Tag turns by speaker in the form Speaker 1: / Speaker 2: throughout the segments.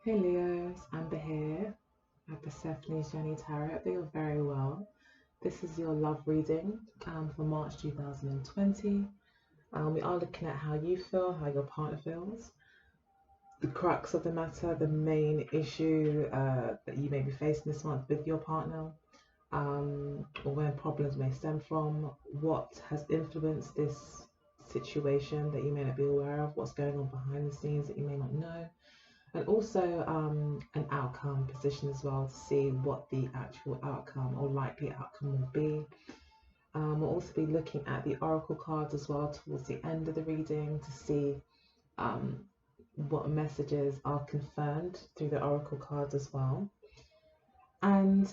Speaker 1: Hey Leo, it's Amber here at Persephone's Journey Tarot. I hope that you're very well. This is your love reading for March 2020. We are looking at how you feel, how your partner feels, the crux of the matter, the main issue that you may be facing this month with your partner, or where problems may stem from, what has influenced this situation that you may not be aware of, what's going on behind the scenes that you may not know, and also an outcome position as well to see what the actual outcome or likely outcome will be. We'll also be looking at the oracle cards as well towards the end of the reading to see um, what messages are confirmed through the oracle cards as well. And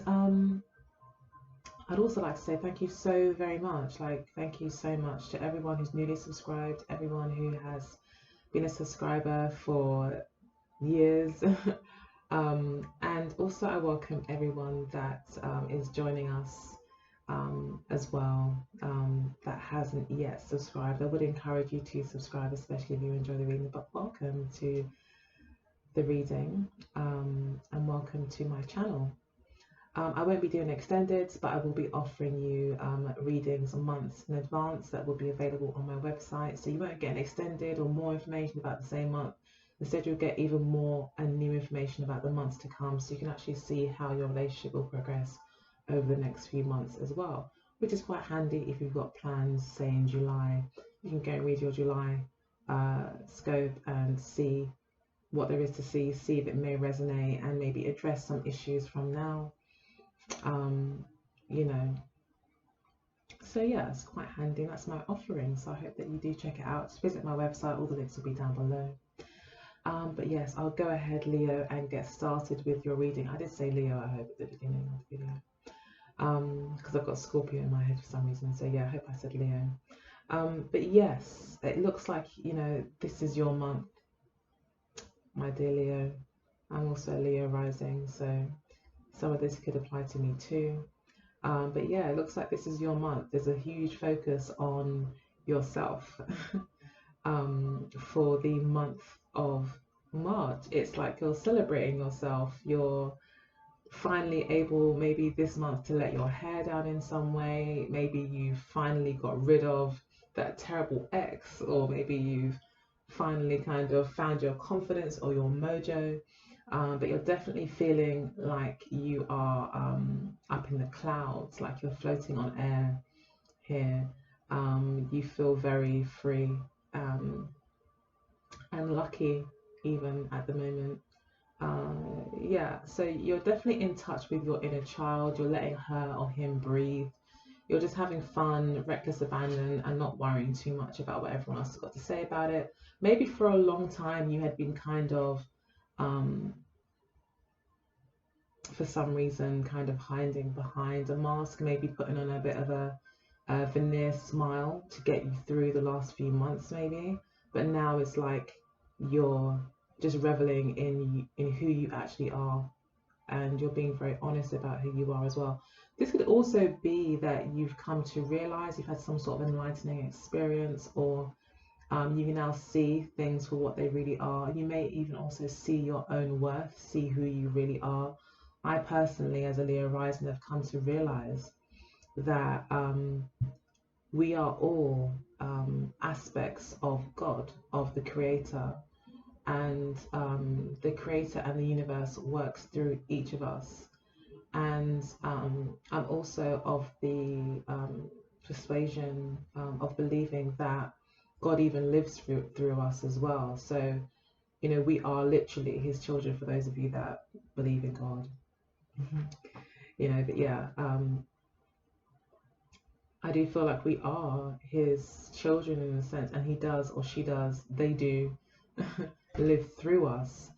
Speaker 1: I'd also like to say thank you so very much. Thank you so much to everyone who's newly subscribed, everyone who has been a subscriber for years. And also I welcome everyone that is joining us as well that hasn't yet subscribed. I would encourage you to subscribe, especially if you enjoy the reading, but welcome to the reading and welcome to my channel. I won't be doing extended, but I will be offering you readings months in advance that will be available on my website. So you won't get an extended or more information about the same month. Instead, you'll get even more and new information about the months to come. So you can actually see how your relationship will progress over the next few months as well, which is quite handy if you've got plans, say in July. You can go and read your July scope and see what there is to see if it may resonate, and maybe address some issues from now. You know, so yeah, it's quite handy. That's my offering, so I hope that you do check it out. Just visit my website, all the links will be down below. But yes, I'll go ahead, Leo, and get started with your reading. I did say Leo, I hope, at the beginning of the video, because I've got Scorpio in my head for some reason. So yeah, I hope I said Leo. But yes, it looks like, you know, this is your month, my dear Leo. I'm also a Leo rising, so some of this could apply to me too. But yeah, it looks like this is your month. There's a huge focus on yourself for the month of March. It's like you're celebrating yourself. You're finally able, maybe this month, to let your hair down in some way. Maybe you've finally got rid of that terrible ex, or maybe you've finally kind of found your confidence or your mojo. But you're definitely feeling like you are up in the clouds, like you're floating on air here. You feel very free and lucky even at the moment. Yeah, so you're definitely in touch with your inner child. You're letting her or him breathe. You're just having fun, reckless abandon, and not worrying too much about what everyone else has got to say about it. Maybe for a long time you had been kind of um, for some reason kind of hiding behind a mask, maybe putting on a bit of a veneer smile to get you through the last few months maybe. But now it's like you're just reveling in who you actually are, and you're being very honest about who you are as well. This could also be that you've come to realize, you've had some sort of enlightening experience, or you can now see things for what they really are. You may even also see your own worth, see who you really are. I personally, as a Leo rising, have come to realize that we are all aspects of God, of the Creator, and the Creator and the universe works through each of us. And I'm also of the persuasion of believing that God even lives through us as well. So, you know, we are literally His children, for those of you that believe in God. You know, but yeah, I do feel like we are His children in a sense, and He does, or she does, they do live through us.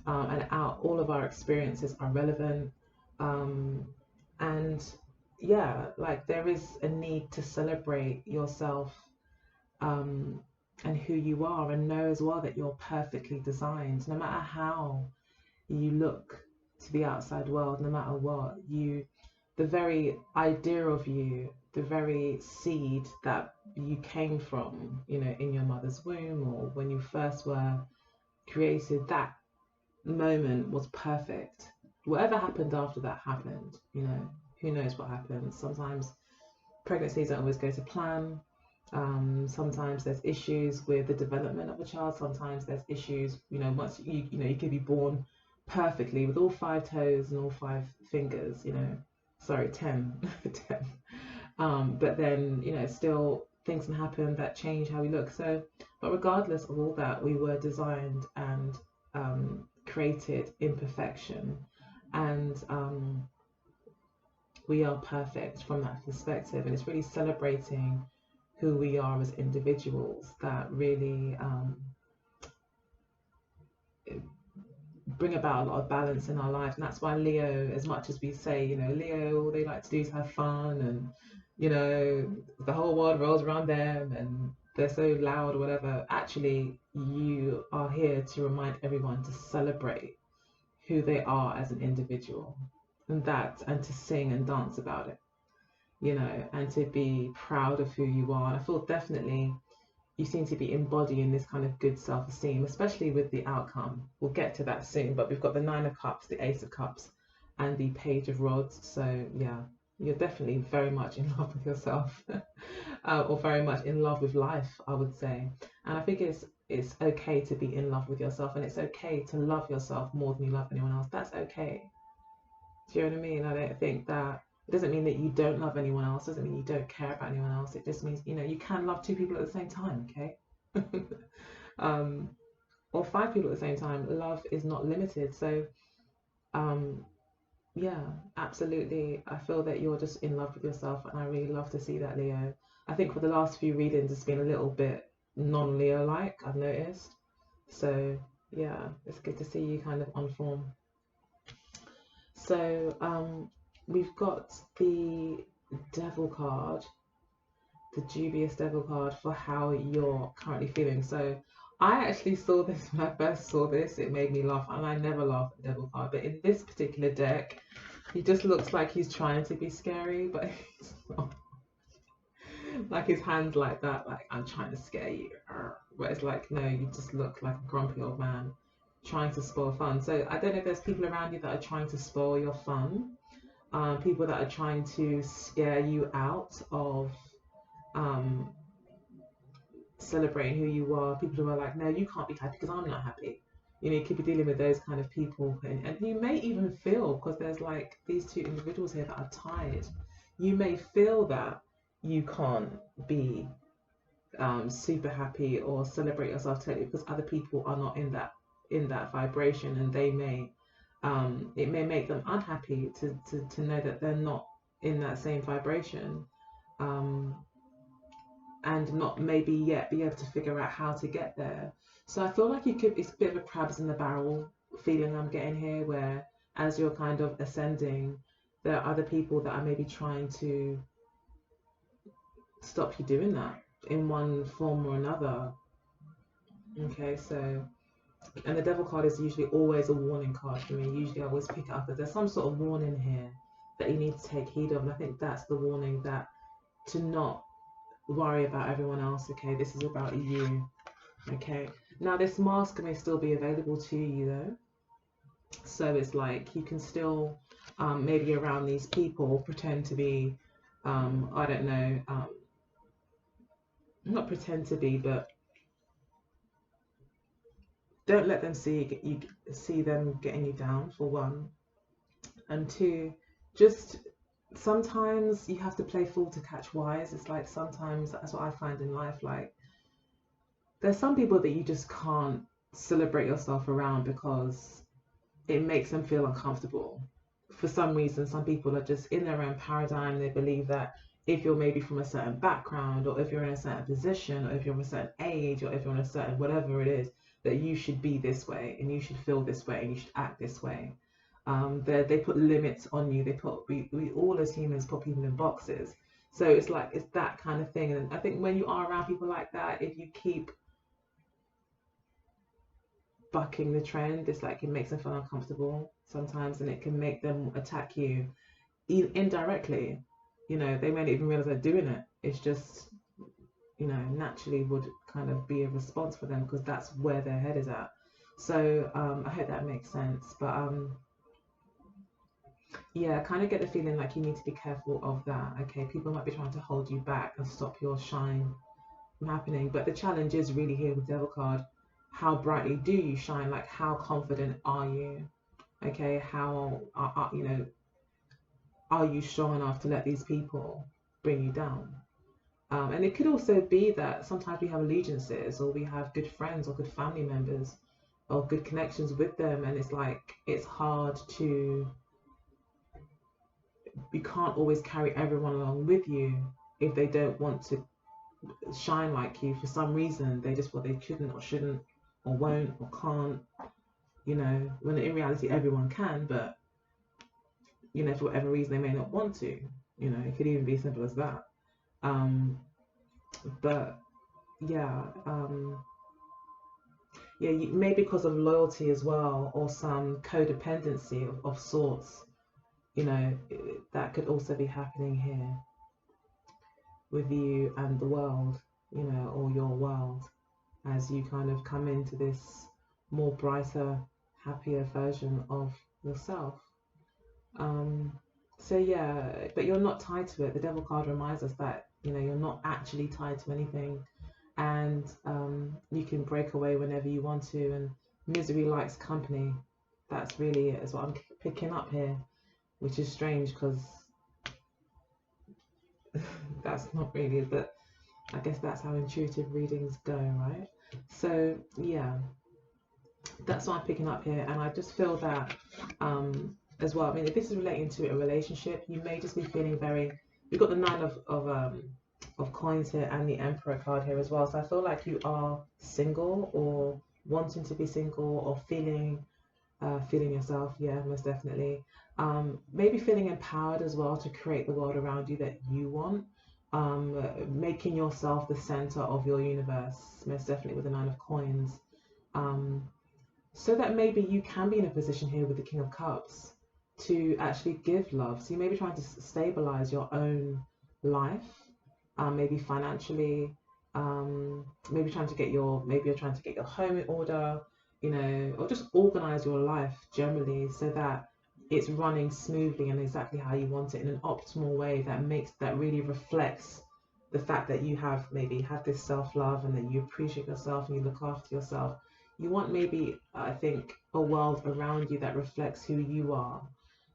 Speaker 1: And all of our experiences are relevant. And yeah, like there is a need to celebrate yourself and who you are, and know as well that you're perfectly designed. No matter how you look to the outside world, no matter what, the very idea of you, the very seed that you came from, you know, in your mother's womb, or when you first were created, that moment was perfect. Whatever happened after that happened, who knows what happens. Sometimes pregnancies don't always go to plan. Sometimes there's issues with the development of a child. Sometimes there's issues, once you could be born perfectly with all 5 toes and all 5 fingers, sorry, 10, 10. But then, still things can happen that change how we look. So, but regardless of all that, we were designed and created in perfection. And we are perfect from that perspective. And it's really celebrating who we are as individuals that really bring about a lot of balance in our life. And that's why Leo, as much as we say, Leo, all they like to do is have fun, and the whole world rolls around them and they're so loud or whatever. Actually, you are here to remind everyone to celebrate who they are as an individual, and to sing and dance about it, and to be proud of who you are. And I feel definitely you seem to be embodying this kind of good self-esteem, especially with the outcome. We'll get to that soon, but we've got the Nine of Cups, the Ace of Cups, and the Page of Rods. So yeah, you're definitely very much in love with yourself, or very much in love with life, I would say. And I think it's okay to be in love with yourself, and it's okay to love yourself more than you love anyone else. That's okay. Do you know what I mean? I don't think that it doesn't mean that you don't love anyone else. It doesn't mean you don't care about anyone else. It just means, you can love 2 people at the same time, okay? Or 5 people at the same time. Love is not limited. So, yeah, absolutely. I feel that you're just in love with yourself, and I really love to see that, Leo. I think for the last few readings, it's been a little bit non-Leo-like, I've noticed. So, yeah, it's good to see you kind of on form. So, we've got the Devil card, the dubious Devil card for how you're currently feeling. So I actually saw this when I first saw this. It made me laugh, and I never laugh at the Devil card. But in this particular deck, he just looks like he's trying to be scary, but he's not. Like his hands like that, like I'm trying to scare you. But it's like, no, you just look like a grumpy old man trying to spoil fun. So I don't know if there's people around you that are trying to spoil your fun. People that are trying to scare you out of celebrating who you are. People who are like, no, you can't be happy because I'm not happy. You could be dealing with those kind of people. And you may even feel, because there's like these 2 individuals here that are tied, you may feel that you can't be super happy or celebrate yourself totally because other people are not in that vibration, and they may it may make them unhappy to know that they're not in that same vibration, and not maybe yet be able to figure out how to get there. So I feel like it's a bit of a crabs in the barrel feeling I'm getting here, where as you're kind of ascending, there are other people that are maybe trying to stop you doing that in one form or another. Okay, so, and the Devil card is usually always a warning card for me. Usually I always pick it up as there's some sort of warning here that you need to take heed of. And I think that's the warning, that to not worry about everyone else. Okay, this is about you. Okay, now this mask may still be available to you though. So it's like you can still maybe around these people pretend to be, I don't know, not pretend to be, but don't let them see them getting you down, for one. And 2, just sometimes you have to play fool to catch wise. It's like sometimes that's what I find in life. Like there's some people that you just can't celebrate yourself around because it makes them feel uncomfortable. For some reason, some people are just in their own paradigm. They believe that if you're maybe from a certain background, or if you're in a certain position, or if you're of a certain age, or if you're in a certain whatever it is, that you should be this way, and you should feel this way, and you should act this way. They put limits on you. We all as humans put people in boxes. So it's like, it's that kind of thing. And I think when you are around people like that, if you keep bucking the trend, it's like it makes them feel uncomfortable sometimes, and it can make them attack you indirectly. They may not even realize they're doing it. It's just, naturally would kind of be a response for them because that's where their head is at. So I hope that makes sense. But yeah, I kind of get the feeling like you need to be careful of that. Okay, people might be trying to hold you back and stop your shine from happening. But the challenge is really here with Devil card. How brightly do you shine? Like, how confident are you? Okay, how you know, are you strong enough to let these people bring you down? And it could also be that sometimes we have allegiances, or we have good friends or good family members or good connections with them, and it's like it's hard to, you can't always carry everyone along with you if they don't want to shine like you for some reason. They just, well, they couldn't or shouldn't or won't or can't, you know, when in reality everyone can, but you know, for whatever reason they may not want to, you know, it could even be as simple as that. But yeah, yeah, maybe because of loyalty as well, or some codependency of sorts, you know, that could also be happening here with you and the world, you know, or your world, as you kind of come into this more brighter, happier version of yourself. So yeah, but you're not tied to it. The Devil card reminds us that, you know, you're not actually tied to anything, and you can break away whenever you want to. And misery likes company. That's really it, is what I'm picking up here, which is strange because that's not really, but I guess that's how intuitive readings go, right? So yeah, that's what I'm picking up here, and I just feel that as well. I mean, if this is relating to a relationship, you may just be feeling very. We've got the nine of coins here and the Emperor card here as well. So I feel like you are single or wanting to be single, or feeling yourself. Yeah, most definitely. Maybe feeling empowered as well to create the world around you that you want. Making yourself the center of your universe, most definitely with the Nine of Coins. So that maybe you can be in a position here with the King of Cups to actually give love. So you may be trying to stabilize your own life, maybe financially, maybe you're trying to get your home in order, you know, or just organize your life generally so that it's running smoothly and exactly how you want it, in an optimal way that really reflects the fact that you have maybe had this self-love, and that you appreciate yourself and you look after yourself. You want, maybe, I think, a world around you that reflects who you are.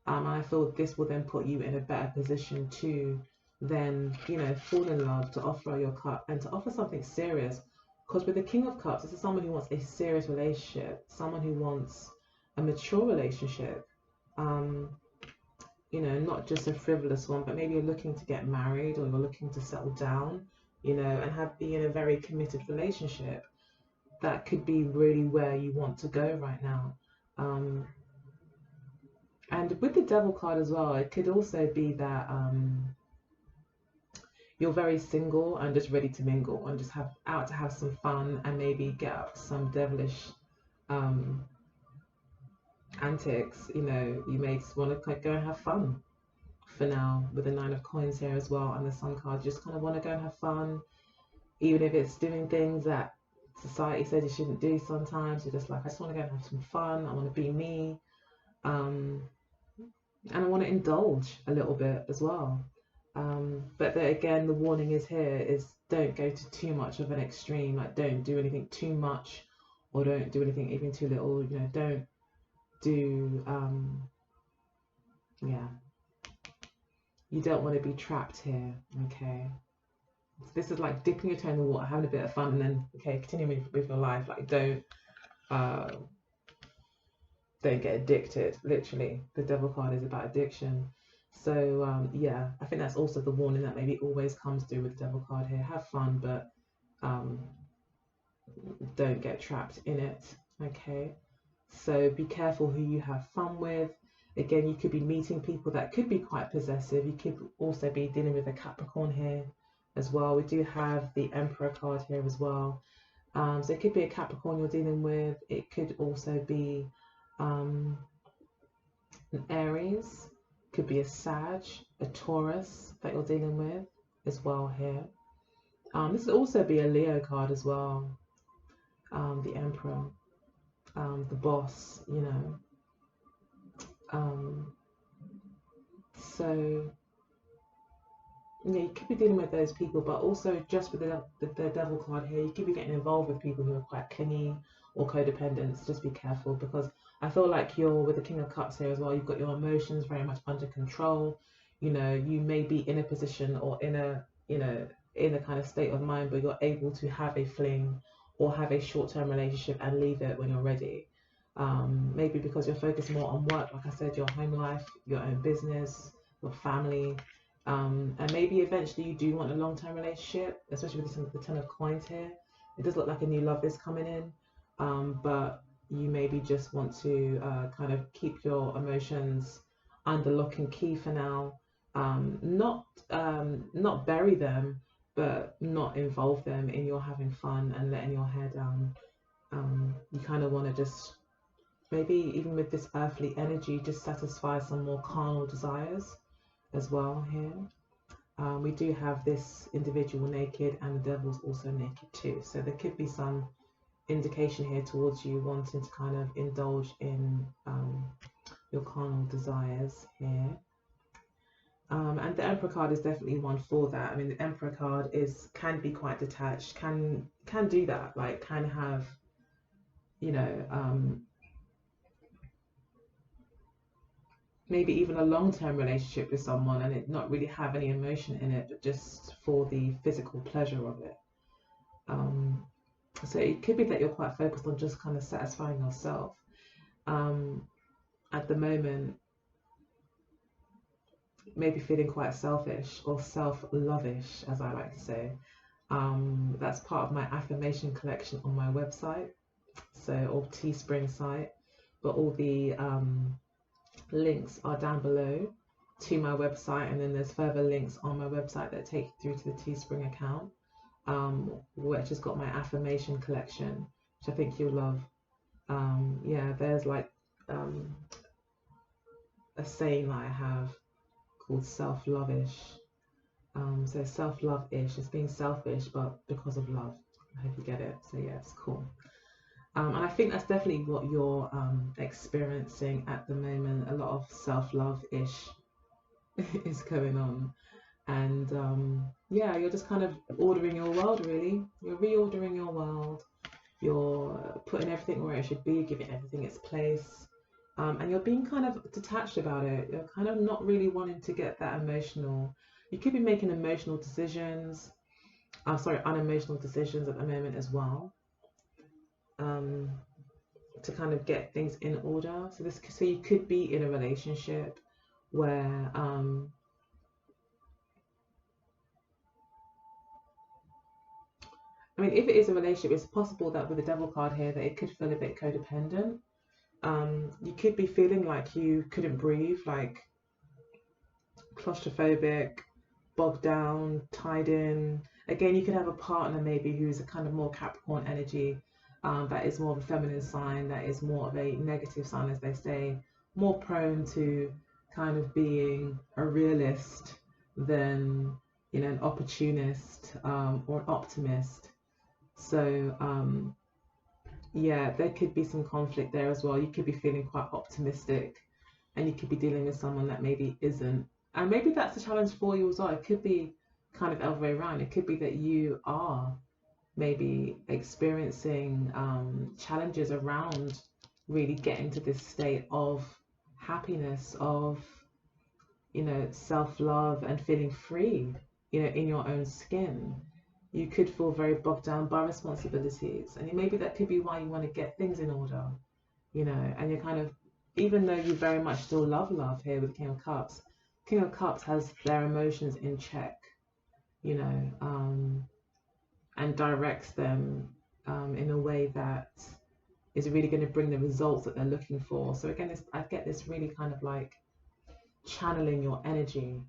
Speaker 1: And I feel this will then put you in a better position to then, you know, fall in love, to offer your cup and to offer something serious. Because with the King of Cups, this is someone who wants a serious relationship, someone who wants a mature relationship. Um, you know, not just a frivolous one, but maybe you're looking to get married, or you're looking to settle down, you know, and be in a very committed relationship. That could be really where you want to go right now. And with the Devil card as well, it could also be that you're very single and just ready to mingle and just out to have some fun, and maybe get up some devilish um, antics. You know, you may just want to go and have fun for now, with the Nine of Coins here as well, and the Sun card. You just kind of want to go and have fun, even if it's doing things that society says you shouldn't do. Sometimes you're just like, I just want to go and have some fun. I want to be me. And I want to indulge a little bit as well. But again, the warning is here is, don't go to too much of an extreme. Like, don't do anything too much, or don't do anything even too little. You know, don't do yeah. You don't want to be trapped here. Okay. So this is like dipping your toe in the water, having a bit of fun, and then okay, continuing with your life. Like, uh, don't get addicted. Literally, the Devil card is about addiction. So yeah, I think that's also the warning that maybe always comes through with the Devil card here. Have fun, but um, don't get trapped in it. Okay, so be careful who you have fun with. Again, you could be meeting people that could be quite possessive. You could also be dealing with a Capricorn here as well. We do have the Emperor card here as well. So it could be a Capricorn you're dealing with. It could also be an Aries, could be a Sag, a Taurus that you're dealing with as well here. This would also be a Leo card as well, the Emperor. the boss, you know. So yeah, you could be dealing with those people, but also just with the devil card here, you could be getting involved with people who are quite clingy or codependent. So just be careful, because I feel like you're with the King of Cups here as well. You've got your emotions very much under control. You know, you may be in a position or in a, you know, in a kind of state of mind where you're able to have a fling or have a short-term relationship and leave it when you're ready. Maybe because you're focused more on work, like I said, your home life, your own business, your family. And maybe eventually you do want a long-term relationship, especially with the Ten of Coins here. It does look like a new love is coming in, but you maybe just want to kind of keep your emotions under lock and key for now. Not bury them, but not involve them in your having fun and letting your hair down. You kind of want to just, maybe even with this earthly energy, just satisfy some more carnal desires as well here. We do have this individual naked, and the devil's also naked too. So there could be some indication here towards you wanting to kind of indulge in your carnal desires here. And the Emperor card is definitely one for that. I mean, the Emperor card can be quite detached, can do that, like can have, you know, maybe even a long-term relationship with someone and it not really have any emotion in it, but just for the physical pleasure of it. So it could be that you're quite focused on just kind of satisfying yourself at the moment, maybe feeling quite selfish or self-lovish, as I like to say. That's part of my affirmation collection on my website, so, or Teespring site, but all the links are down below to my website, and then there's further links on my website that take you through to the Teespring account, which has got my affirmation collection, which I think you'll love. Yeah, there's like a saying that I have called self-lovish. So self-love-ish, it's being selfish but because of love. I hope you get it. So yeah, it's cool. And I think that's definitely what you're experiencing at the moment. A lot of self-love-ish is going on. And yeah, you're just kind of ordering your world, really. You're reordering your world. You're putting everything where it should be, giving everything its place. And you're being kind of detached about it. You're kind of not really wanting to get that emotional. You could be making emotional decisions. Unemotional decisions at the moment as well. To kind of get things in order. So you could be in a relationship where I mean, if it is a relationship, it's possible that with the devil card here that it could feel a bit codependent. You could be feeling like you couldn't breathe, like claustrophobic, bogged down, tied in. Again, you could have a partner maybe who's a kind of more Capricorn energy, that is more of a feminine sign, that is more of a negative sign, as they say, more prone to kind of being a realist than, you know, an opportunist or an optimist. So yeah, there could be some conflict there as well. You could be feeling quite optimistic, and you could be dealing with someone that maybe isn't. And maybe that's a challenge for you as well. It could be kind of the other way around. It could be that you are maybe experiencing challenges around really getting to this state of happiness, of, you know, self-love and feeling free, you know, in your own skin. You could feel very bogged down by responsibilities, and maybe that could be why you want to get things in order, you know. And you're kind of, even though you very much still love here with King of Cups, King of Cups has their emotions in check, you know, and directs them in a way that is really going to bring the results that they're looking for. So again, I get this really kind of like channeling your energy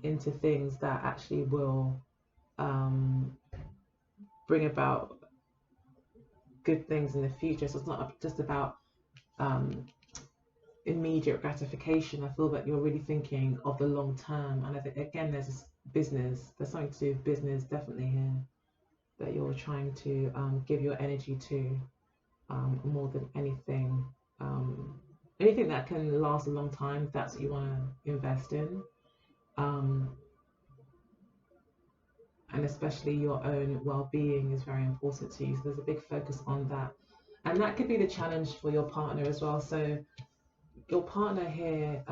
Speaker 1: into things that actually will bring about good things in the future. So it's not just about immediate gratification. I feel that you're really thinking of the long term, and I think again there's this business, there's something to do with business definitely here that you're trying to give your energy to. more than anything. Anything that can last a long time, if that's what you want to invest in. And especially your own well-being is very important to you. So there's a big focus on that. And that could be the challenge for your partner as well. So your partner here,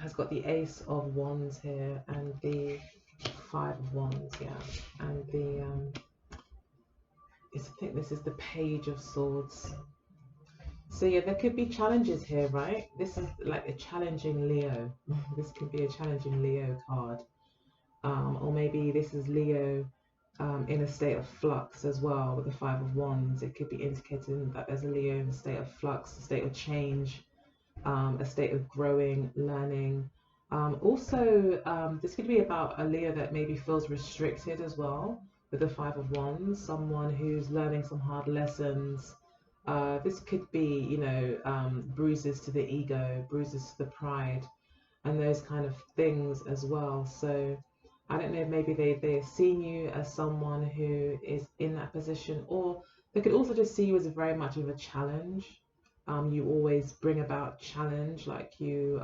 Speaker 1: has got the Ace of Wands here and the Five of Wands, yeah. And the, I think this is the Page of Swords. So yeah, there could be challenges here, right? This is like a challenging Leo. This could be a challenging Leo card. Or maybe this is Leo in a state of flux as well with the Five of Wands. It could be indicating that there's a Leo in a state of flux, a state of change, a state of growing, learning. This could be about a Leo that maybe feels restricted as well with the Five of Wands, someone who's learning some hard lessons. This could be, you know, bruises to the ego, bruises to the pride, and those kind of things as well. So I don't know, maybe they're seeing you as someone who is in that position, or they could also just see you as very much of a challenge. You always bring about challenge, like you're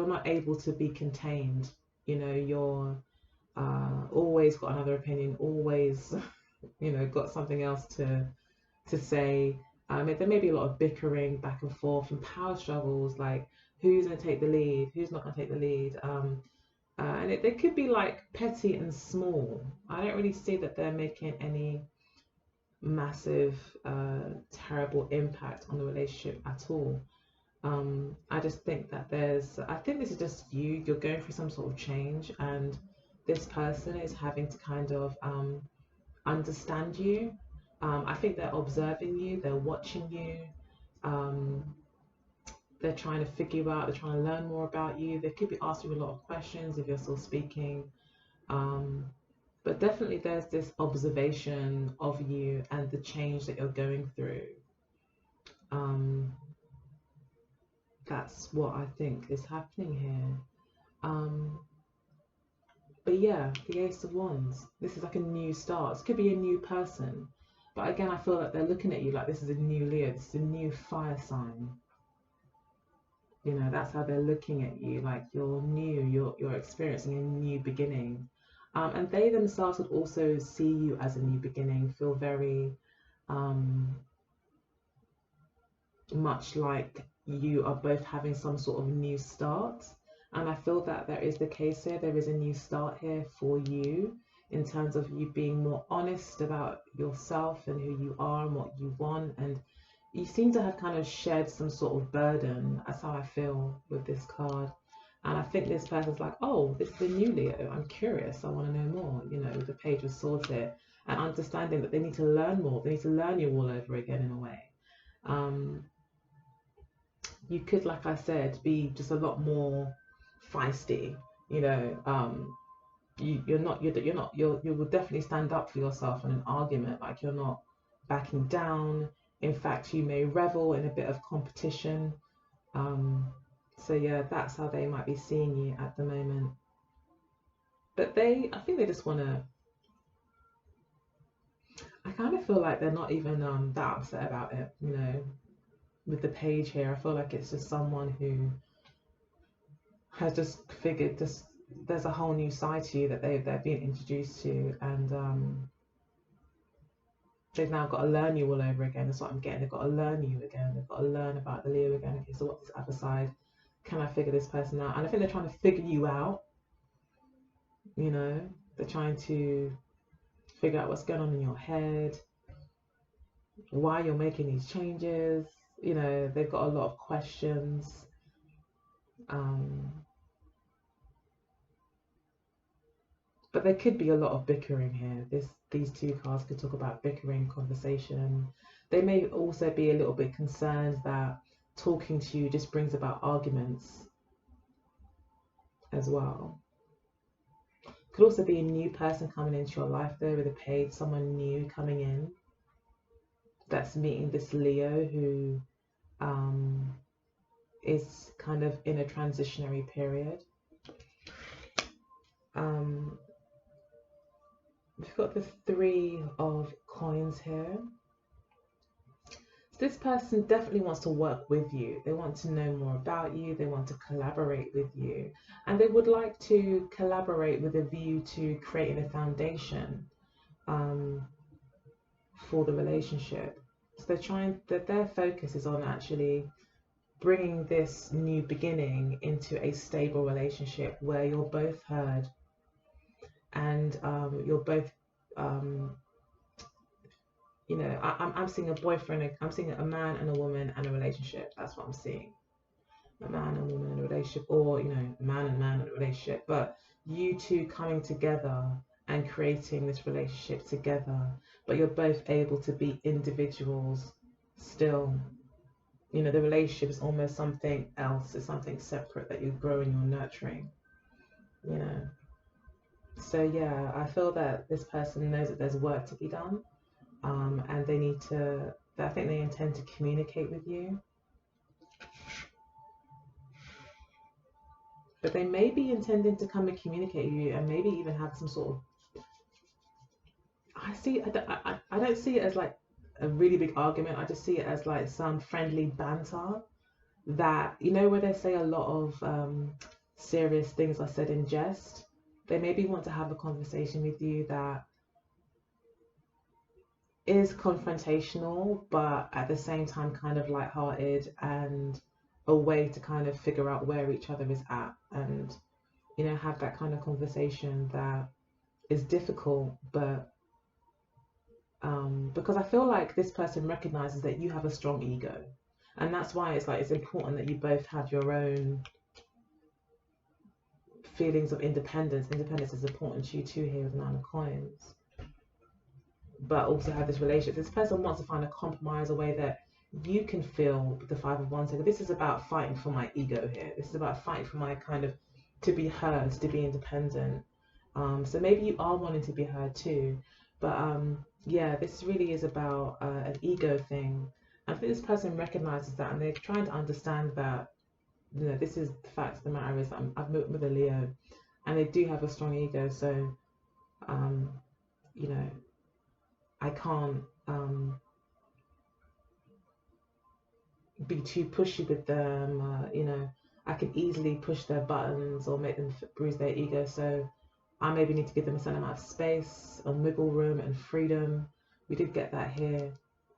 Speaker 1: not able to be contained. You know, you're always got another opinion, always, you know, got something else to say. There may be a lot of bickering back and forth and power struggles, like who's going to take the lead, who's not going to take the lead. And they could be like petty and small. I don't really see that they're making any massive, terrible impact on the relationship at all. I just think that I think this is just you're going through some sort of change, and this person is having to kind of understand you. I think they're observing you, they're watching you, they're trying to figure you out, they're trying to learn more about you. They could be asking you a lot of questions if you're still speaking. But definitely there's this observation of you and the change that you're going through. That's what I think is happening here. But yeah, the Ace of Wands. This is like a new start. This could be a new person. But again, I feel like they're looking at you like this is a new Leo. This is a new fire sign. You know, that's how they're looking at you. Like you're new. You're experiencing a new beginning. And they themselves would also see you as a new beginning. Feel very much like you are both having some sort of new start. And I feel that there is the case here. There is a new start here for you in terms of you being more honest about yourself and who you are and what you want. And you seem to have kind of shed some sort of burden. That's how I feel with this card. And I think this person's like, oh, this is a new Leo. I'm curious. I want to know more, you know, with the Page of Swords here. And understanding that they need to learn more. They need to learn you all over again in a way. You could, like I said, be just a lot more feisty, you know. You will definitely stand up for yourself in an argument. Like you're not backing down. In fact, you may revel in a bit of competition. So yeah, that's how they might be seeing you at the moment. But I think they just want to. I kind of feel like they're not even that upset about it, you know. With the Page here, I feel like it's just someone who has just figured there's a whole new side to you that they're being introduced to, and they've now got to learn you all over again. That's what I'm getting. They've got to learn you again. They've got to learn about the Leo again. Okay, so what's this other side? Can I figure this person out? And I think they're trying to figure you out. You know, they're trying to figure out what's going on in your head, why you're making these changes. You know, they've got a lot of questions. But there could be a lot of bickering here. These two cards could talk about bickering, conversation. They may also be a little bit concerned that talking to you just brings about arguments as well. Could also be a new person coming into your life there with a Page, someone new coming in that's meeting this Leo who is kind of in a transitionary period. We've got the Three of Coins here. So this person definitely wants to work with you. They want to know more about you. They want to collaborate with you. And they would like to collaborate with a view to creating a foundation for the relationship. So they're trying, that their focus is on actually bringing this new beginning into a stable relationship where you're both heard and you're both, you know, I'm seeing a boyfriend, I'm seeing a man and a woman and a relationship. That's what I'm seeing. A man and a woman in a relationship, or, you know, man and man in a relationship. But you two coming together and creating this relationship together, but you're both able to be individuals still. You know, the relationship is almost something else. It's something separate that you're growing, you're nurturing, you know. So yeah, I feel that this person knows that there's work to be done, and they need to, I think they intend to communicate with you. But they may be intending to come and communicate with you and maybe even have some sort of, I don't see it as like a really big argument. I just see it as like some friendly banter that, you know, where they say a lot of serious things are said in jest. They maybe want to have a conversation with you that is confrontational, but at the same time kind of lighthearted, and a way to kind of figure out where each other is at, and, you know, have that kind of conversation that is difficult, but because I feel like this person recognizes that you have a strong ego, and that's why it's like it's important that you both have your own feelings of independence. Independence is important to you too here with Nine of Coins, but also have this relationship. This person wants to find a compromise, a way that you can feel the Five of Wands. This is about fighting for my ego here. This is about fighting for my kind of, to be heard, to be independent. So maybe you are wanting to be heard too, but yeah, this really is about an ego thing. I think this person recognizes that, and they're trying to understand that, you know, this is the fact of the matter is that I've met with a Leo, and they do have a strong ego. So, you know, I can't be too pushy with them. You know, I can easily push their buttons or make them bruise their ego. So I maybe need to give them a certain amount of space and wiggle room and freedom. We did get that here.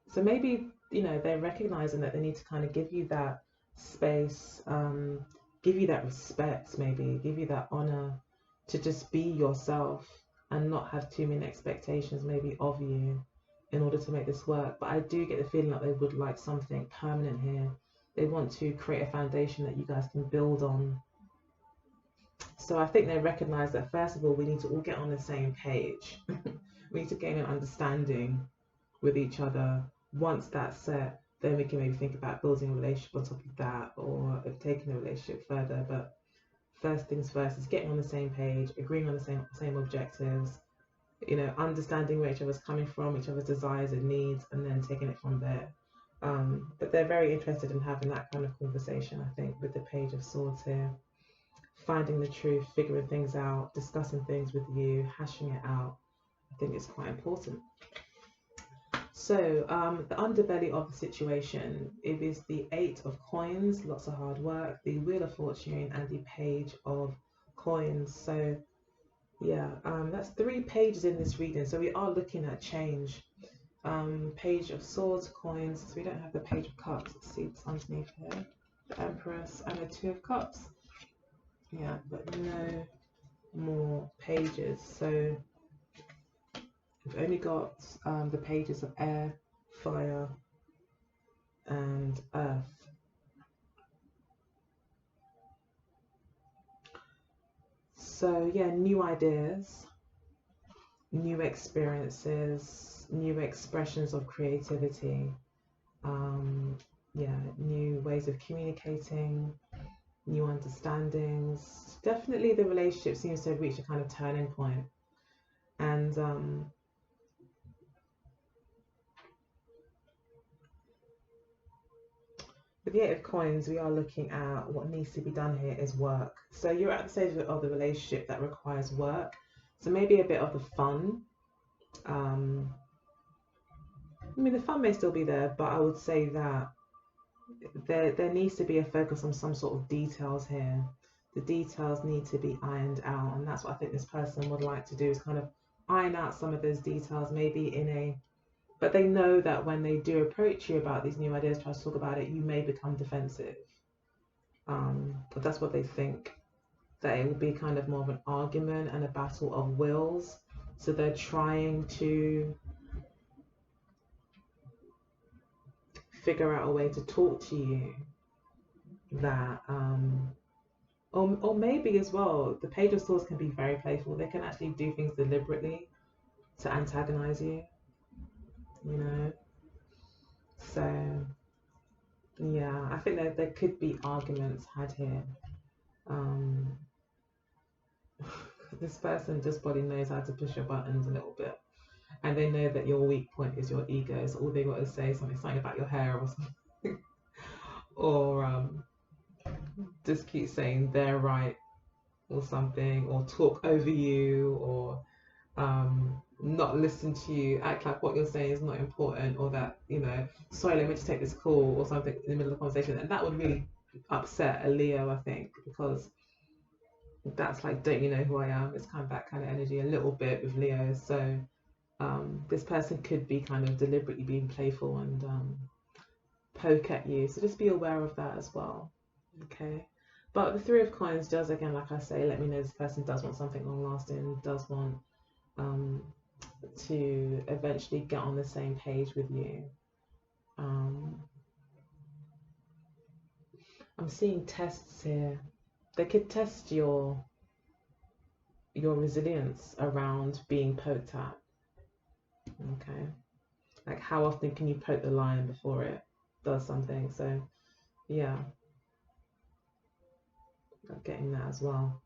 Speaker 1: So maybe, you know, they're recognizing that they need to kind of give you that space, give you that respect, maybe give you that honor to just be yourself and not have too many expectations maybe of you in order to make this work. But I do get the feeling that they would like something permanent here. They want to create a foundation that you guys can build on. So I think they recognize that, first of all, we need to all get on the same page. We need to gain an understanding with each other. Once that's set, then we can maybe think about building a relationship on top of that, or taking the relationship further. But first things first is getting on the same page, agreeing on the same objectives, you know, understanding where each other's coming from, each other's desires and needs, and then taking it from there. But they're very interested in having that kind of conversation, I think, with the Page of Swords here. Finding the truth, figuring things out, discussing things with you, hashing it out. I think it's quite important. So the underbelly of the situation, it is the Eight of Coins, lots of hard work, the Wheel of Fortune, and the Page of Coins. So yeah, that's 3 pages in this reading. So we are looking at change. Page of Swords, Coins. So we don't have the Page of Cups. Let's see what's underneath here. The Empress and the Two of Cups. Yeah, but no more pages. So we've only got the pages of air, fire, and earth. So yeah, new ideas, new experiences, new expressions of creativity, yeah, new ways of communicating, new understandings. Definitely the relationship seems to have reached a kind of turning point. And With the Eight of Coins, we are looking at what needs to be done here is work. So you're at the stage of the relationship that requires work. So maybe a bit of the fun. I mean, the fun may still be there, but I would say that there needs to be a focus on some sort of details here. The details need to be ironed out, and that's what I think this person would like to do, is kind of iron out some of those details, maybe in a, but they know that when they do approach you about these new ideas, try to talk about it, you may become defensive. But that's what they think, that it will be kind of more of an argument and a battle of wills. So they're trying to figure out a way to talk to you that or maybe as well, the Page of Swords can be very playful. They can actually do things deliberately to antagonize you, you know. So yeah, I think that there could be arguments had here. This person just probably knows how to push your buttons a little bit, and they know that your weak point is your ego. So all they got to say is something about your hair or something, or just keep saying they're right or something, or talk over you, or not listen to you, act like what you're saying is not important, or that, you know, sorry, let me just take this call or something in the middle of the conversation. And that would really upset a Leo, I think, because that's like, don't you know who I am? It's kind of that kind of energy a little bit with Leo. So this person could be kind of deliberately being playful and poke at you. So just be aware of that as well. Okay. But the Three of Coins does, again, like I say, let me know this person does want something long lasting, does want to eventually get on the same page with you. I'm seeing tests here. They could test your resilience around being poked at. Okay. Like, how often can you poke the lion before it does something? So yeah, I'm getting that as well.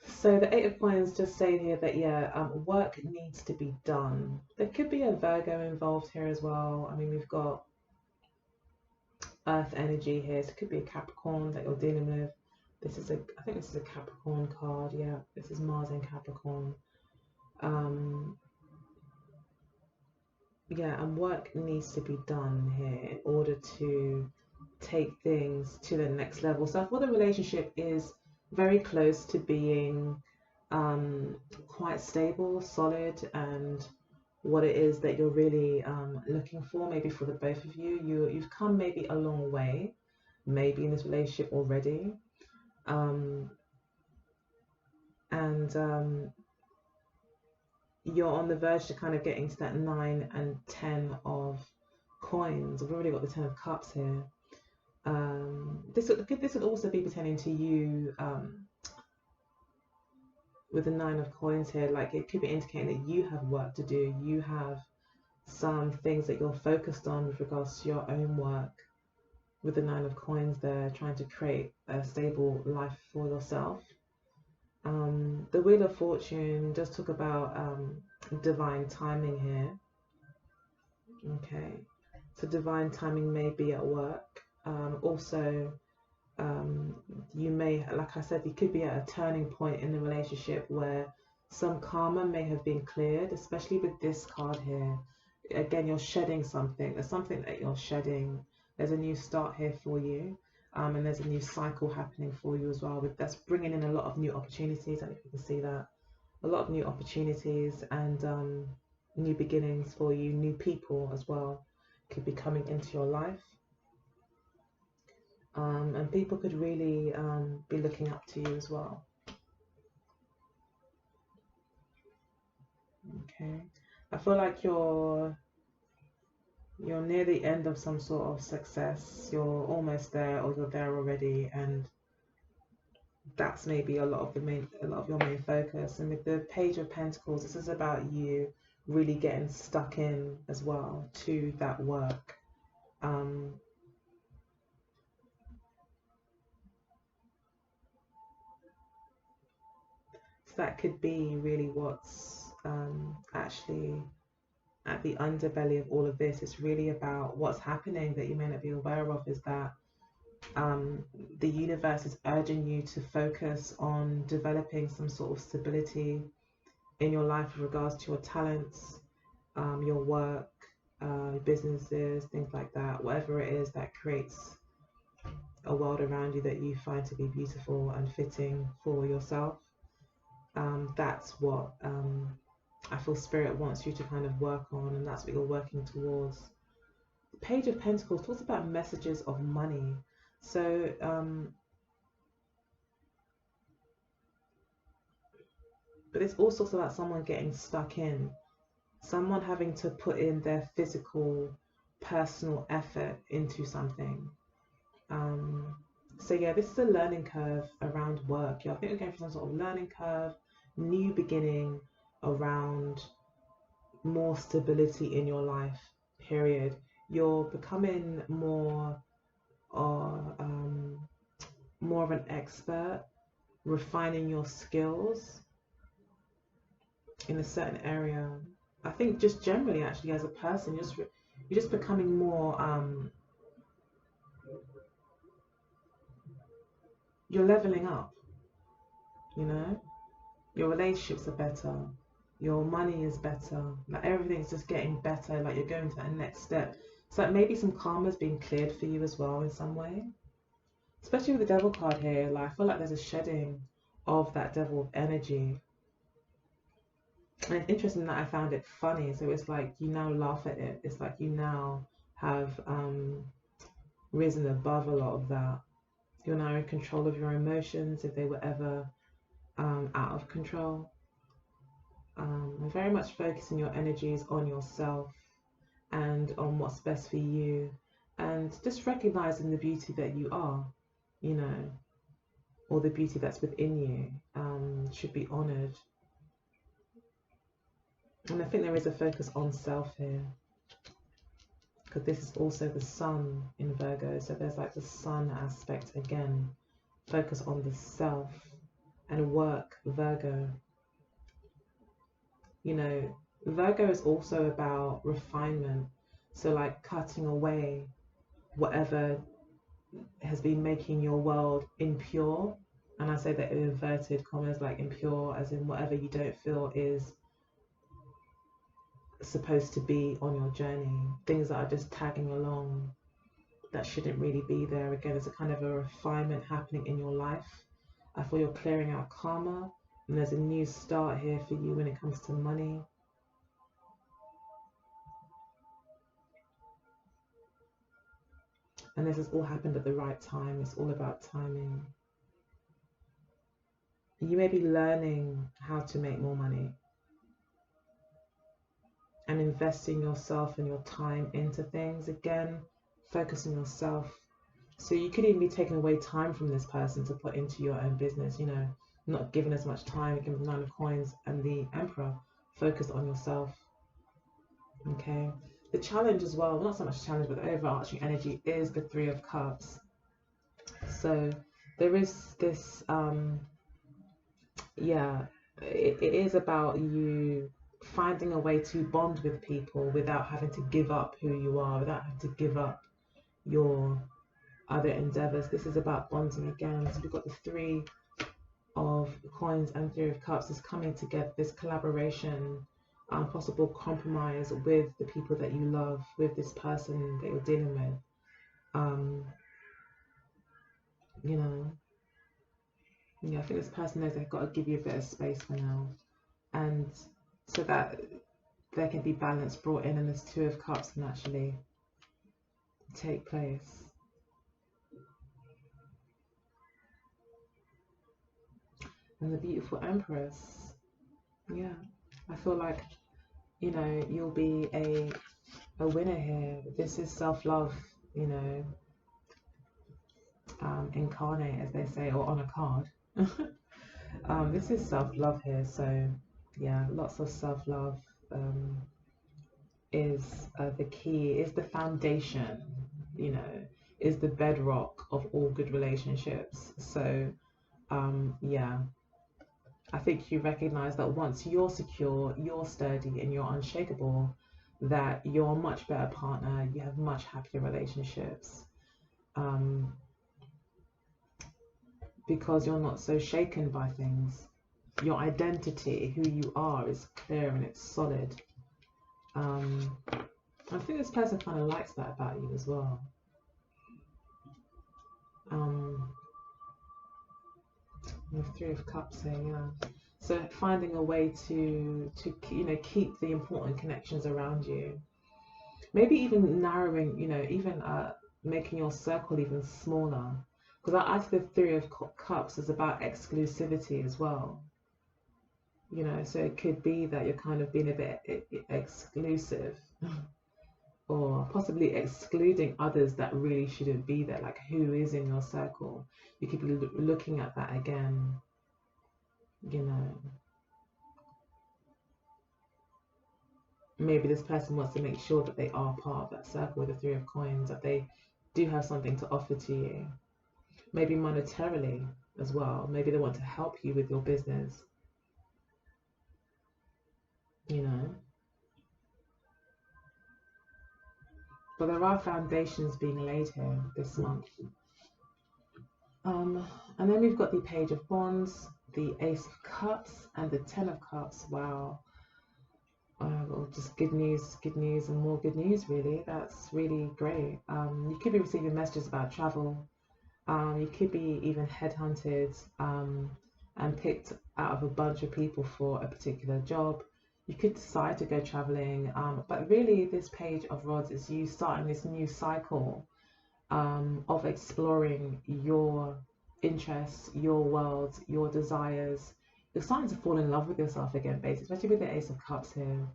Speaker 1: So the Eight of Coins just say here that, yeah, work needs to be done. There could be a Virgo involved here as well. I mean, we've got Earth energy here, so it could be a Capricorn that you're dealing with. This is I think this is a Capricorn card. Yeah, this is Mars in Capricorn. Yeah, and work needs to be done here in order to take things to the next level. So I thought the relationship is very close to being quite stable, solid, and what it is that you're really looking for, maybe for the both of you. You've come maybe a long way, maybe in this relationship already. And you're on the verge to kind of getting to that 9 and 10 of coins. We've already got the 10 of cups here. This would also be pertaining to you with the 9 of coins here. Like, it could be indicating that you have work to do. You have some things that you're focused on with regards to your own work. With the 9 of coins there, trying to create a stable life for yourself. The Wheel of Fortune does talk about divine timing here. Okay, so divine timing may be at work. Also, you may, like I said, you could be at a turning point in the relationship where some karma may have been cleared, especially with this card here. Again, you're shedding something. There's something that you're shedding. There's a new start here for you. And there's a new cycle happening for you as well. That's bringing in a lot of new opportunities. I don't know if you can see that. A lot of new opportunities and new beginnings for you. New people as well could be coming into your life. And people could really be looking up to you as well. Okay. I feel like you're near the end of some sort of success. You're almost there, or you're there already, and that's maybe a lot of your main focus. And with the Page of Pentacles, this is about you really getting stuck in as well to that work. So that could be really what's actually at the underbelly of all of this, it's really about what's happening that you may not be aware of, is that the universe is urging you to focus on developing some sort of stability in your life with regards to your talents, your work, businesses, things like that, whatever it is that creates a world around you that you find to be beautiful and fitting for yourself. That's what I feel Spirit wants you to kind of work on, and that's what you're working towards. The Page of Pentacles talks about messages of money. So but it's also about someone getting stuck in, someone having to put in their physical, personal effort into something. So yeah, this is a learning curve around work. Yeah, I think we're going through some sort of learning curve, new beginning around more stability in your life, period. You're becoming more more of an expert, refining your skills in a certain area. I think just generally, actually, as a person, you're just becoming more you're leveling up, you know, your relationships are better, your money is better, like everything's just getting better, like you're going to that next step. So like maybe some karma's being cleared for you as well in some way, especially with the Devil card here. Like I feel like there's a shedding of that devil energy. And it's interesting that I found it funny. So it's like you now laugh at it. It's like you now have risen above a lot of that. You're now in control of your emotions if they were ever out of control. And very much focusing your energies on yourself and on what's best for you, and just recognizing the beauty that you are, you know, or the beauty that's within you should be honored. And I think there is a focus on self here, because this is also the sun in Virgo. So there's like the sun aspect again. Focus on the self and work, Virgo. You know, Virgo is also about refinement. So like cutting away whatever has been making your world impure. And I say that in inverted commas, like impure as in whatever you don't feel is supposed to be on your journey, things that are just tagging along that shouldn't really be there. Again, there's a kind of a refinement happening in your life. I feel you're clearing out karma, and there's a new start here for you when it comes to money. And this has all happened at the right time. It's all about timing. You may be learning how to make more money and investing yourself and your time into things. Again, focus on yourself. So you could even be taking away time from this person to put into your own business, you know, not giving as much time. Given the Nine of Coins and the Emperor, focus on yourself. Okay. The challenge as well, not so much challenge, but the overarching energy is the Three of Cups. So there is this, yeah, it is about you finding a way to bond with people without having to give up who you are, without having to give up your other endeavors. This is about bonding again. So we've got the Three of Coins and Three of Cups is coming together, this collaboration, possible compromise with the people that you love, with this person that you're dealing with. You know, yeah, I think this person knows they've got to give you a bit of space for now, and so that there can be balance brought in, and this Two of Cups can actually take place. And the beautiful Empress, yeah, I feel like, you know, you'll be a winner here. This is self-love, you know, incarnate, as they say, or on a card. This is self-love here. So yeah, lots of self-love is the key, is the foundation, you know, is the bedrock of all good relationships. So yeah, I think you recognize that once you're secure, you're sturdy, and you're unshakable, that you're a much better partner, you have much happier relationships, because you're not so shaken by things. Your identity, who you are, is clear and it's solid. I think this person kind of likes that about you as well. The Three of Cups here, yeah. So finding a way to keep the important connections around you. Maybe even narrowing, even making your circle even smaller. Because I see the Three of Cups is about exclusivity as well. So it could be that you're kind of being a bit exclusive, or possibly excluding others that really shouldn't be there, like who is in your circle. You could be looking at that again, maybe this person wants to make sure that they are part of that circle with the Three of Coins, that they do have something to offer to you, maybe monetarily as well. Maybe they want to help you with your business, but there are foundations being laid here this month. And then we've got the Page of Wands, the Ace of Cups, and the Ten of Cups. Wow. Well, just good news and more good news, really. That's really great. You could be receiving messages about travel. You could be even headhunted and picked out of a bunch of people for a particular job. You could decide to go traveling, but really this Page of Rods is you starting this new cycle of exploring your interests, your world, your desires. You're starting to fall in love with yourself again, basically, especially with the Ace of Cups here.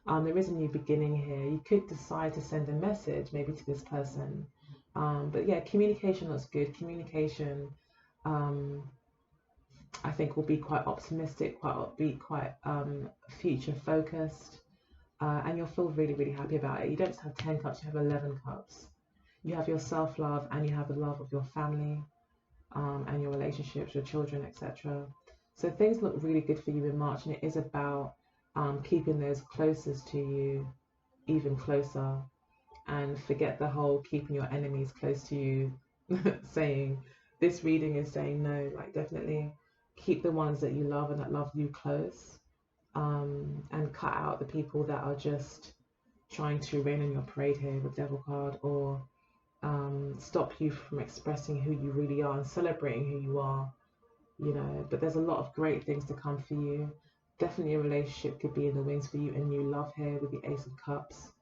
Speaker 1: There is a new beginning here. You could decide to send a message maybe to this person. But yeah, communication looks good. Communication, I think, will be quite optimistic, quite upbeat, quite future focused. And you'll feel really, really happy about it. You don't just have 10 cups, you have 11 cups. You have your self-love and you have the love of your family and your relationships, your children, etc. So things look really good for you in March, and it is about keeping those closest to you even closer, and forget the whole keeping your enemies close to you saying. This reading is saying no, like definitely keep the ones that you love and that love you close, and cut out the people that are just trying to rain on your parade here with Devil card, or stop you from expressing who you really are and celebrating who you are, but there's a lot of great things to come for you. Definitely a relationship could be in the wings for you, and new love here with the Ace of Cups.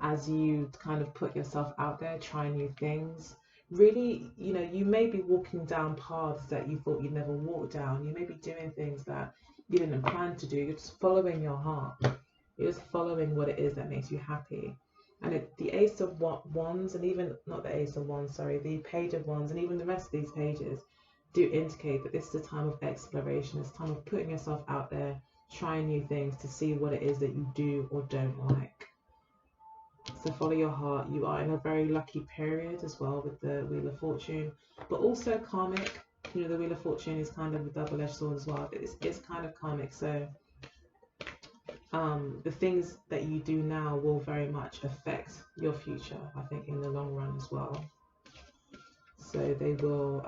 Speaker 1: As you kind of put yourself out there, try new things. Really, you may be walking down paths that you thought you'd never walk down. You may be doing things that you didn't plan to do. You're just following your heart. You're just following what it is that makes you happy. And the Ace of Wands, and even not the Ace of Wands, sorry, the Page of Wands, and even the rest of these pages do indicate that this is a time of exploration. It's a time of putting yourself out there, trying new things to see what it is that you do or don't like. So follow your heart. You are in a very lucky period as well with the Wheel of Fortune, but also karmic. The Wheel of Fortune is kind of a double-edged sword as well. It's kind of karmic. So the things that you do now will very much affect your future, I think, in the long run as well. So they will,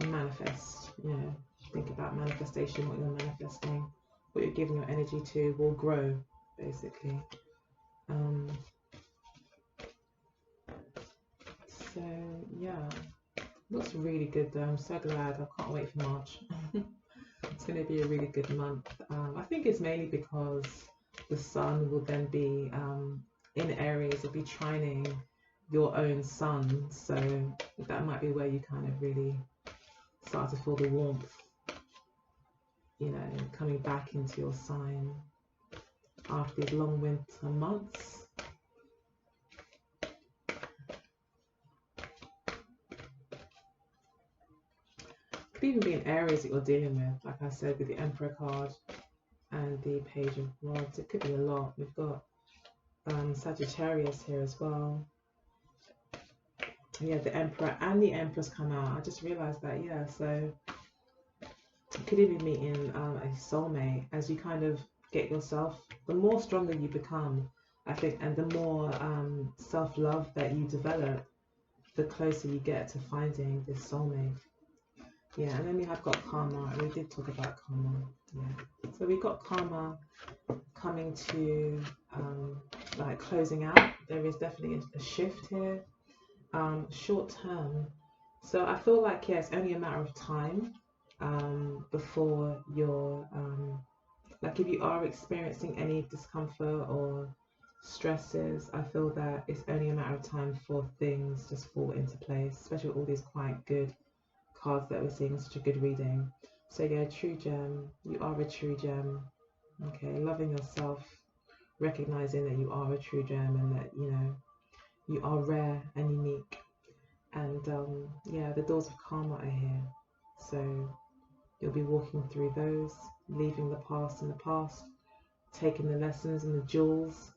Speaker 1: manifest. Think about manifestation, what you're manifesting, what you're giving your energy to will grow, basically. So yeah, looks really good though. I'm so glad. I can't wait for March. It's going to be a really good month. I think it's mainly because the sun will then be in Aries. It'll be trining your own sun, so that might be where you kind of really start to feel the warmth, coming back into your sign after these long winter months. Could even be an Aries that you're dealing with, like I said, with the Emperor card and the Page of Wands. It could be a lot. We've got Sagittarius here as well. Yeah, the Emperor and the Empress come out. I just realized that, yeah. So you could even be meeting a soulmate as you kind of get yourself, the more stronger you become, I think, and the more self-love that you develop, the closer you get to finding this soulmate. Yeah, and then we have got karma, and we did talk about karma. Yeah, so we got karma coming to like closing out. There is definitely a shift here, short term. So I feel like, yeah, it's only a matter of time before you're like, if you are experiencing any discomfort or stresses, I feel that it's only a matter of time for things just fall into place, especially with all these quite good cards that we're seeing, such a good reading. So yeah, true gem, you are a true gem. Okay, loving yourself, recognizing that you are a true gem and that, you know, you are rare and unique. And yeah, the doors of karma are here. So you'll be walking through those, leaving the past in the past, taking the lessons and the jewels.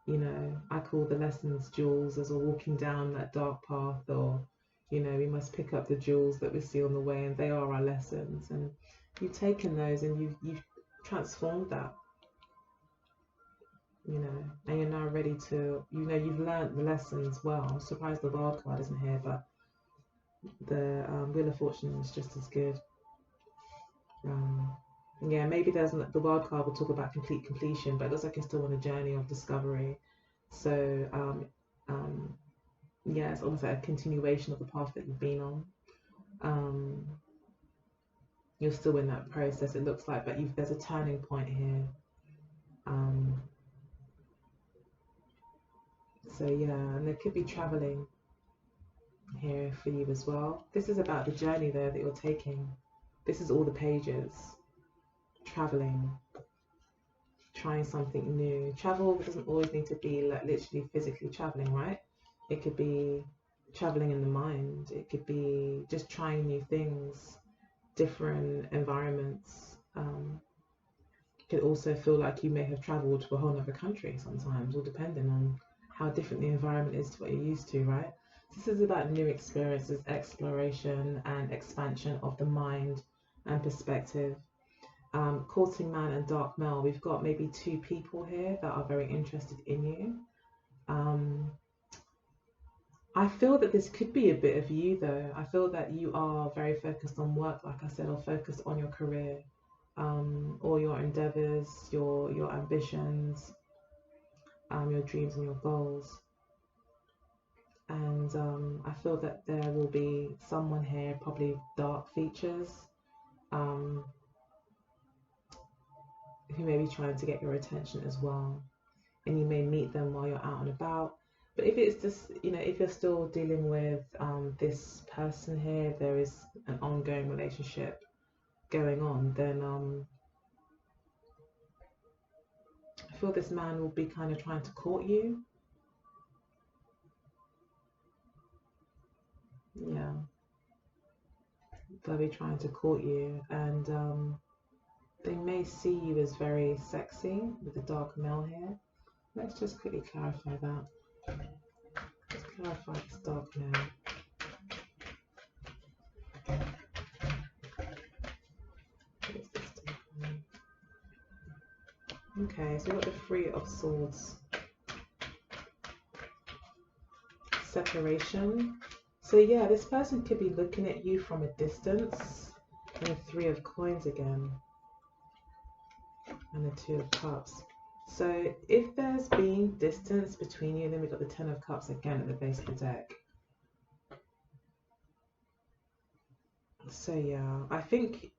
Speaker 1: You know, I call the lessons jewels as we're walking down that dark path, or, you know, we must pick up the jewels that we see on the way, and they are our lessons. And you've taken those and you've transformed that, you know, and you're now ready to, you know, you've learned the lessons well. I'm surprised the wild card isn't here, but the Wheel of Fortune is just as good. Yeah, maybe there's the wild card will talk about complete completion, but it looks like you're still on a journey of discovery. So yeah, it's almost like a continuation of the path that you've been on. You're still in that process, it looks like, but there's a turning point here. So yeah, and there could be traveling here for you as well. This is about the journey there that you're taking. This is all the pages. Traveling, trying something new. Travel doesn't always need to be like literally physically traveling, right? It could be traveling in the mind. It could be just trying new things, different environments. It could also feel like you may have traveled to a whole other country sometimes, all depending on how different the environment is to what you're used to, right? This is about new experiences, exploration and expansion of the mind and perspective. Courting man and dark male, we've got maybe two people here that are very interested in you. I feel that this could be a bit of you though. I feel that you are very focused on work, like I said, or focused on your career, or your endeavors, your ambitions, your dreams and your goals. And I feel that there will be someone here, probably dark features, um, who may be trying to get your attention as well. And you may meet them while you're out and about. But if it's just, you know, if you're still dealing with this person here, there is an ongoing relationship going on, then I feel this man will be kind of trying to court you. Yeah, they'll be trying to court you, and they may see you as very sexy with the dark male here. Let's just quickly clarify that. Let's clarify this dark male. Okay, so we've got the Three of Swords. Separation. So yeah, this person could be looking at you from a distance. And the Three of Coins again. And the Two of Cups. So if there's been distance between you, then we've got the Ten of Cups again at the base of the deck. So yeah, I think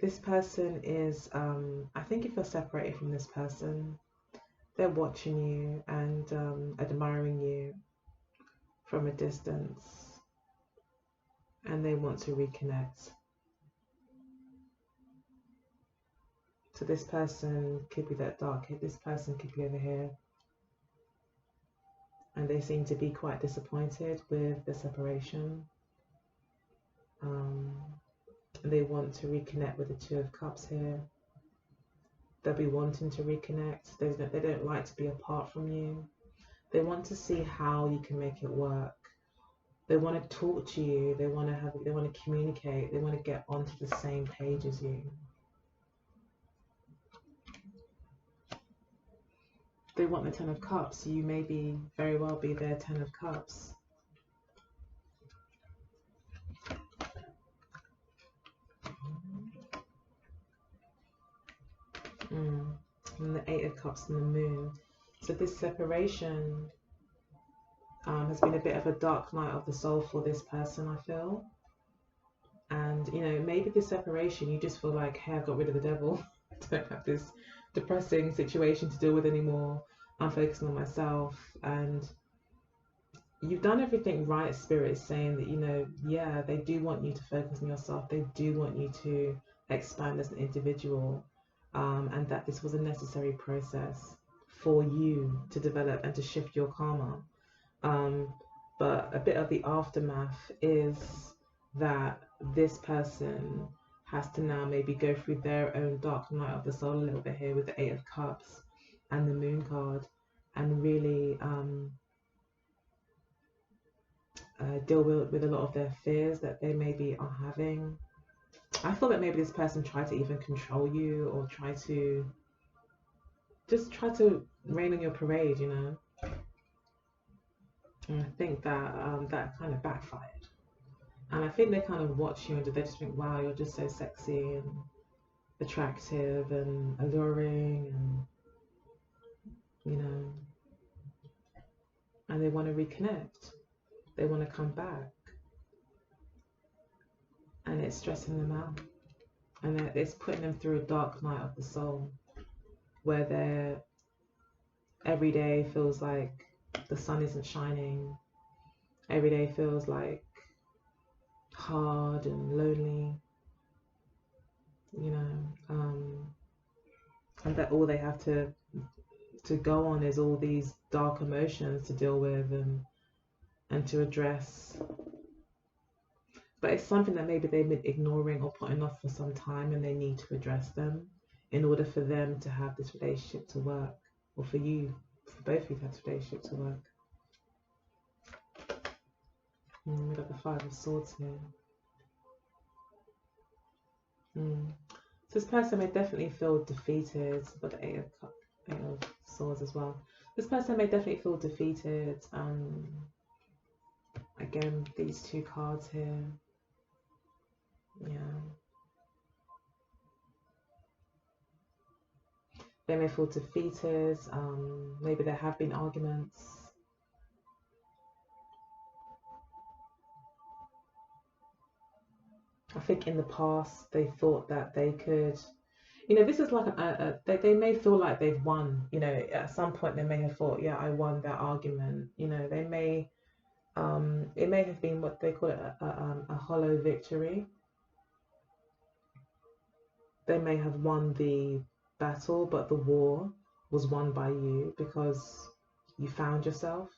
Speaker 1: this person is, I think if you're separated from this person, they're watching you and admiring you from a distance, and they want to reconnect. So this person could be that dark, this person could be over here, and they seem to be quite disappointed with the separation. They want to reconnect with the Two of Cups here. they'll be wanting to reconnect. They don't like to be apart from you. They want to see how you can make it work. They want to talk to you. They want to communicate. They want to get onto the same page as you. They want the Ten of Cups. You may very well be their Ten of Cups. And the Eight of Cups and the Moon. So this separation has been a bit of a dark night of the soul for this person, I feel. And, you know, maybe this separation, you just feel like, hey, I got rid of the devil. I don't have this depressing situation to deal with anymore. I'm focusing on myself. And you've done everything right. Spirit is saying that, you know, yeah, they do want you to focus on yourself. They do want you to expand as an individual. And that this was a necessary process for you to develop and to shift your karma. But a bit of the aftermath is that this person has to now maybe go through their own dark night of the soul a little bit here with the Eight of Cups and the Moon card, and really deal with a lot of their fears that they maybe are having. I feel that maybe this person tried to even control you, or try to rain on your parade, you know. And I think that that kind of backfired. And I think they kind of watch you and they just think, wow, you're just so sexy and attractive and alluring, and, you know, and they want to reconnect. They want to come back. And it's stressing them out. And it's putting them through a dark night of the soul, where their every day feels like the sun isn't shining. Every day feels like hard and lonely, you know, and that all they have to go on is all these dark emotions to deal with and to address. But it's something that maybe they've been ignoring or putting off for some time, and they need to address them in order for them to have this relationship to work, or for both of you to have this relationship to work. We got the Five of Swords here. So this person may definitely feel defeated, but the Eight of Swords as well. This person may definitely feel defeated. Again, these two cards here. Yeah. They may feel defeated. Maybe there have been arguments. I think in the past they thought that they could, you know, this is like they may feel like they've won. You know, at some point they may have thought, yeah, I won that argument. You know, they may, it may have been what they call it a hollow victory. They may have won the battle, but the war was won by you because you found yourself,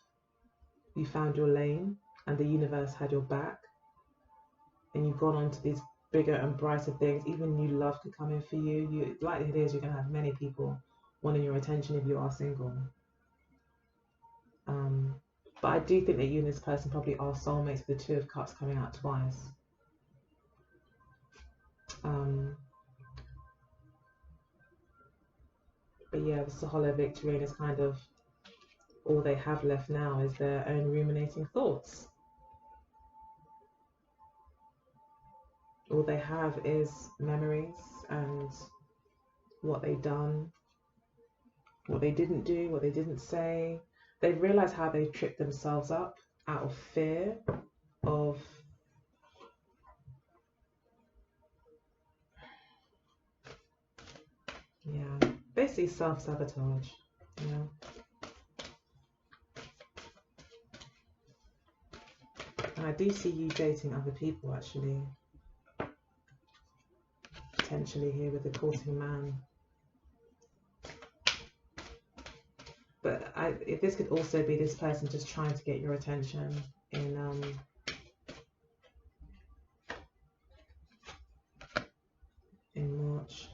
Speaker 1: you found your lane, and the universe had your back, and you've gone on to these bigger and brighter things. Even new love could come in for you. Likelihood is you're going to have many people wanting your attention if you are single. But I do think that you and this person probably are soulmates, with the Two of Cups coming out twice. But yeah, it's a hollow victory, and it's kind of all they have left now is their own ruminating thoughts. All they have is memories and what they've done, what they didn't do, what they didn't say. They've realized how they tripped themselves up out of fear of basically self-sabotage, you know. And I do see you dating other people, actually, potentially here with the courting man. But this could also be this person just trying to get your attention in March.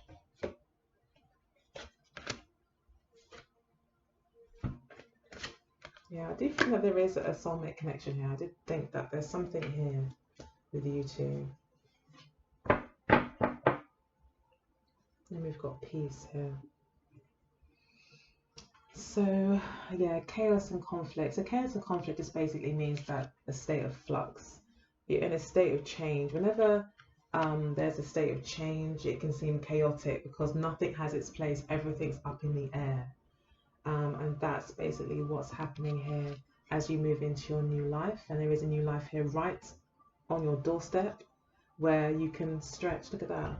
Speaker 1: Yeah, I do think that there is a soulmate connection here. I did think that there's something here with you two. And we've got peace here. So yeah, chaos and conflict. So chaos and conflict just basically means that a state of flux. You're in a state of change. Whenever there's a state of change, it can seem chaotic because nothing has its place. Everything's up in the air. And that's basically what's happening here as you move into your new life. And there is a new life here right on your doorstep where you can stretch. Look at that.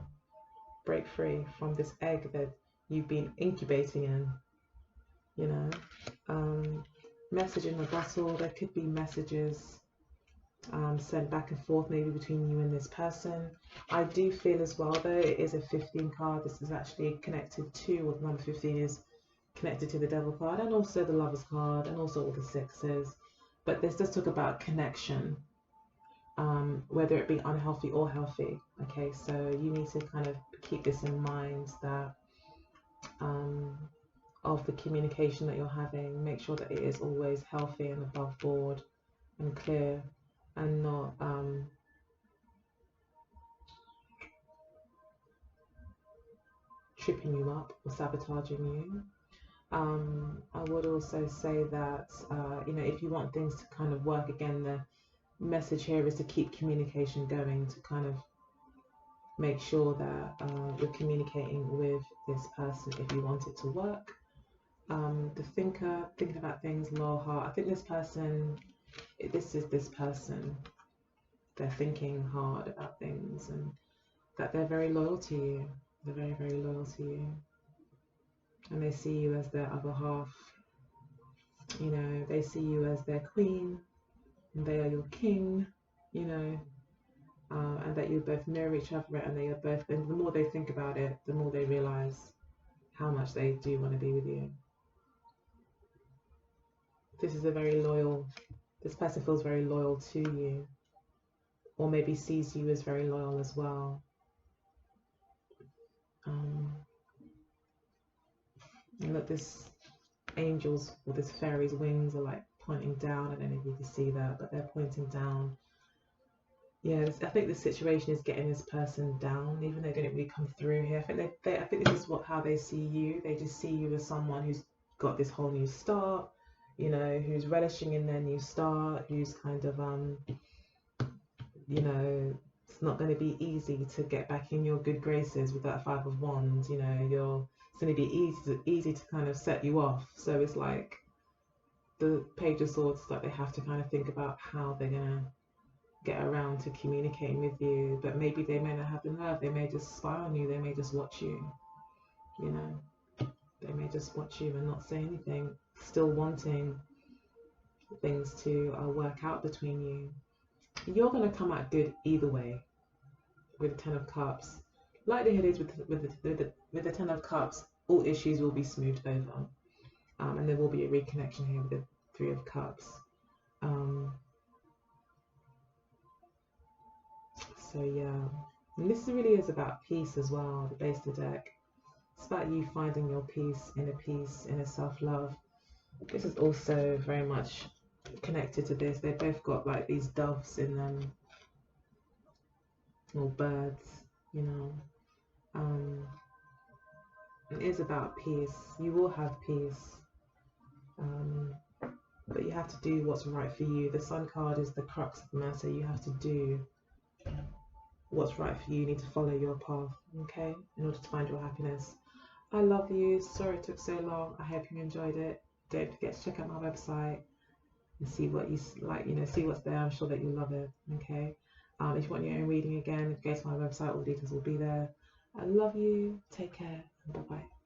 Speaker 1: Break free from this egg that you've been incubating in. You know, message in the bottle. There could be messages sent back and forth, maybe between you and this person. I do feel as well, though, it is a 15 card. This is actually connected to, or the number 15 is connected to the Devil card, and also the Lovers card, and also all the sixes. But this does talk about connection, whether it be unhealthy or healthy. Okay, so you need to kind of keep this in mind, that of the communication that you're having, make sure that it is always healthy and above board and clear, and not tripping you up or sabotaging you. I would also say that you know, if you want things to kind of work, again, the message here is to keep communication going, to kind of make sure that you're communicating with this person if you want it to work. The thinker, thinking about things, loyal heart. I think this person, this is this person, they're thinking hard about things, and that they're very loyal to you. They're very, very loyal to you. And they see you as their other half. You know, they see you as their queen, and they are your king, you know, and that you both mirror each other, and they are both, and the more they think about it, the more they realize how much they do want to be with you. This is a very loyal, this person feels very loyal to you, or maybe sees you as very loyal as well. And look, this angel's or this fairy's wings are like pointing down. I don't know if you can see that, but they're pointing down. Yeah, I think the situation is getting this person down, even though they didn't really come through here. I think this is how they see you. They just see you as someone who's got this whole new start, you know, who's relishing in their new start, who's kind of you know, it's not going to be easy to get back in your good graces with that Five of Wands. You know, it's going to be easy to kind of set you off. So it's like the Page of Swords, like they have to kind of think about how they're gonna get around to communicating with you. But maybe they may not have the nerve. They may just spy on you. They may just watch you. You know, they may just watch you and not say anything, still wanting things to work out between you. You're going to come out good either way with the Ten of Cups. Likelihood is with the Ten of Cups, all issues will be smoothed over, and there will be a reconnection here with the Three of Cups. So yeah, and this really is about peace as well. The base of the deck, it's about you finding your peace, inner self-love. This is also very much connected to this. They both got like these doves in them, or birds, you know. It is about peace. You will have peace, but you have to do what's right for you. The Sun card is the crux of the matter. You have to do what's right for you. You need to follow your path, okay, in order to find your happiness. I love you. Sorry it took so long. I hope you enjoyed it. Don't forget to check out my website and see what you like, you know, see what's there. I'm sure that you'll love it, okay? If you want your own reading, again, go to my website. All the details will be there. I love you. Take care. Bye-bye.